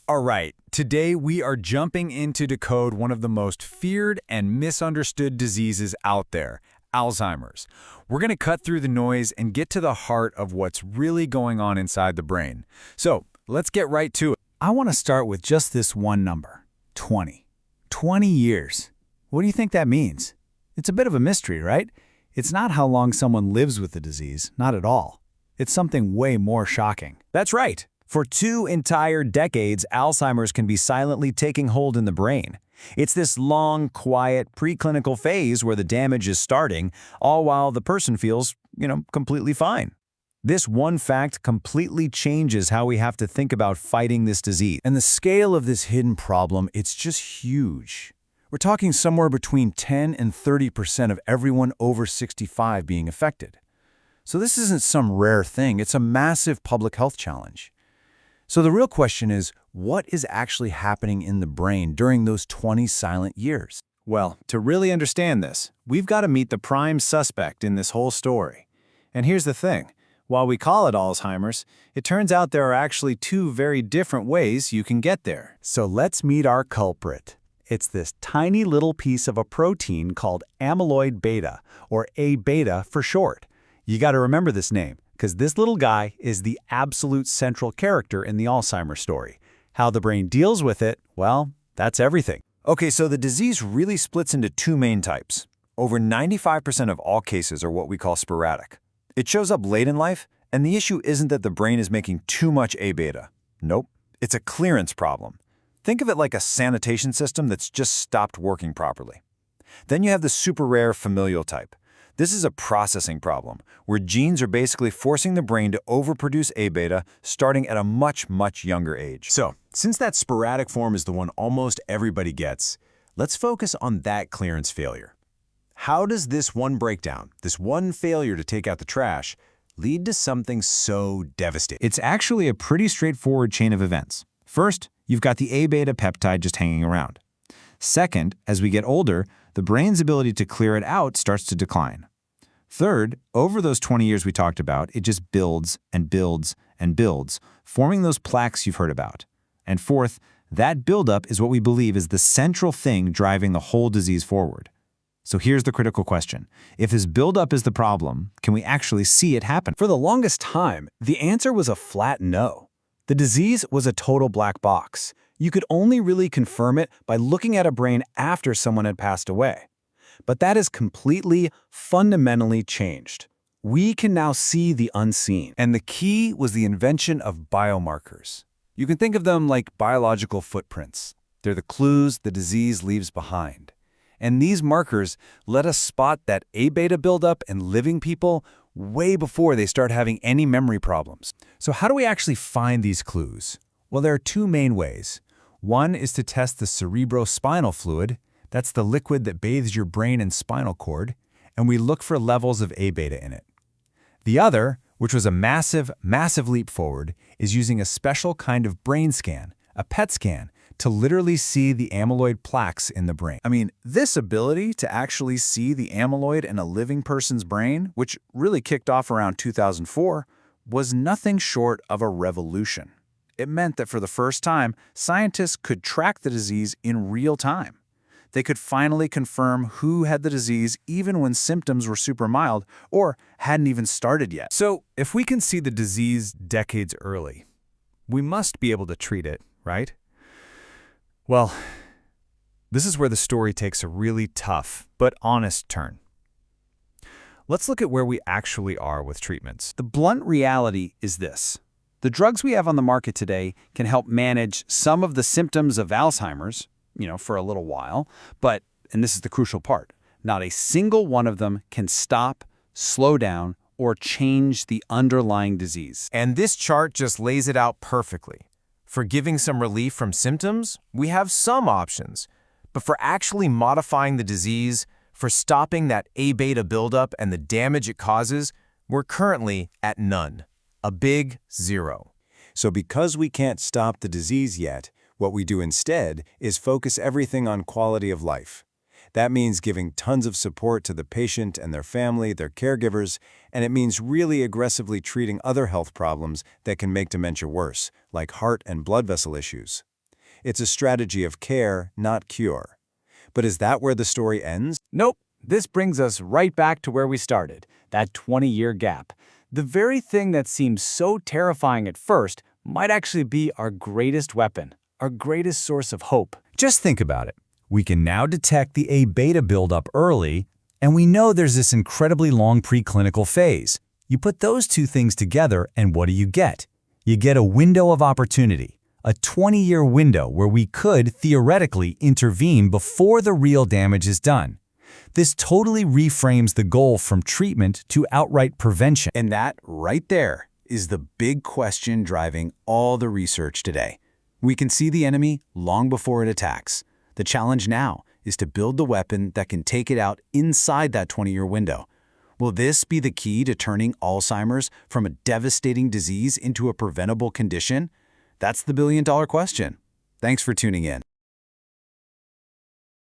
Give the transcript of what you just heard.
All right, today we are jumping in to decode one of the most feared and misunderstood diseases out there, Alzheimer's. We're going to cut through the noise and get to the heart of what's really going on inside the brain. So, let's get right to it. I want to start with just this one number, 20. 20 years. What do you think that means? It's a bit of a mystery, right? It's not how long someone lives with the disease, not at all. It's something way more shocking. That's right. For 2 entire decades, Alzheimer's can be silently taking hold in the brain. It's this long, quiet, preclinical phase where the damage is starting, all while the person feels, completely fine. This one fact completely changes how we have to think about fighting this disease. And the scale of this hidden problem, it's just huge. We're talking somewhere between 10 and 30% of everyone over 65 being affected. So this isn't some rare thing, it's a massive public health challenge. So the real question is, what is actually happening in the brain during those 20 silent years? Well, to really understand this, we've got to meet the prime suspect in this whole story. And here's the thing. While we call it Alzheimer's, it turns out there are actually 2 very different ways you can get there. So let's meet our culprit. It's this tiny little piece of a protein called amyloid beta, or A-beta for short. You got to remember this name, because this little guy is the absolute central character in the Alzheimer's story. How the brain deals with it, well, that's everything. Okay, so the disease really splits into 2 main types. Over 95% of all cases are what we call sporadic. It shows up late in life, and the issue isn't that the brain is making too much A-beta. Nope, it's a clearance problem. Think of it like a sanitation system that's just stopped working properly. Then you have the super rare familial type. This is a processing problem, where genes are basically forcing the brain to overproduce A-beta starting at a much, much younger age. So, since that sporadic form is the one almost everybody gets, let's focus on that clearance failure. How does this one breakdown, this one failure to take out the trash, lead to something so devastating? It's actually a pretty straightforward chain of events. First, you've got the A-beta peptide just hanging around. Second, as we get older, the brain's ability to clear it out starts to decline. Third, over those 20 years we talked about, it just builds and builds and builds, forming those plaques you've heard about. And fourth, that buildup is what we believe is the central thing driving the whole disease forward. So here's the critical question. If this buildup is the problem, can we actually see it happen? For the longest time, the answer was a flat no. The disease was a total black box. You could only really confirm it by looking at a brain after someone had passed away. But that has completely, fundamentally changed. We can now see the unseen. And the key was the invention of biomarkers. You can think of them like biological footprints. They're the clues the disease leaves behind. And these markers let us spot that A-beta buildup in living people way before they start having any memory problems. So how do we actually find these clues? Well, there are 2 main ways. One is to test the cerebrospinal fluid. That's the liquid that bathes your brain and spinal cord, and we look for levels of A-beta in it. The other, which was a massive, massive leap forward, is using a special kind of brain scan, a PET scan, to literally see the amyloid plaques in the brain. I mean, this ability to actually see the amyloid in a living person's brain, which really kicked off around 2004, was nothing short of a revolution. It meant that for the first time, scientists could track the disease in real time. They could finally confirm who had the disease even when symptoms were super mild or hadn't even started yet. So, if we can see the disease decades early, we must be able to treat it, right? Well, this is where the story takes a really tough but honest turn. Let's look at where we actually are with treatments. The blunt reality is this. The drugs we have on the market today can help manage some of the symptoms of Alzheimer's, for a little while, but, and this is the crucial part, not a single one of them can stop, slow down, or change the underlying disease. And this chart just lays it out perfectly. For giving some relief from symptoms, we have some options. But for actually modifying the disease, for stopping that A-beta buildup and the damage it causes, we're currently at none. A big 0. So because we can't stop the disease yet, what we do instead is focus everything on quality of life. That means giving tons of support to the patient and their family, their caregivers, and it means really aggressively treating other health problems that can make dementia worse, like heart and blood vessel issues. It's a strategy of care, not cure. But is that where the story ends? Nope. This brings us right back to where we started, that 20-year gap. The very thing that seems so terrifying at first might actually be our greatest weapon, our greatest source of hope. Just think about it. We can now detect the A-beta buildup early, and we know there's this incredibly long preclinical phase. You put those two things together, and what do you get? You get a window of opportunity, a 20-year window where we could, theoretically, intervene before the real damage is done. This totally reframes the goal from treatment to outright prevention. And that, right there, is the big question driving all the research today. We can see the enemy long before it attacks. The challenge now is to build the weapon that can take it out inside that 20-year window. Will this be the key to turning Alzheimer's from a devastating disease into a preventable condition? That's the billion-dollar question. Thanks for tuning in.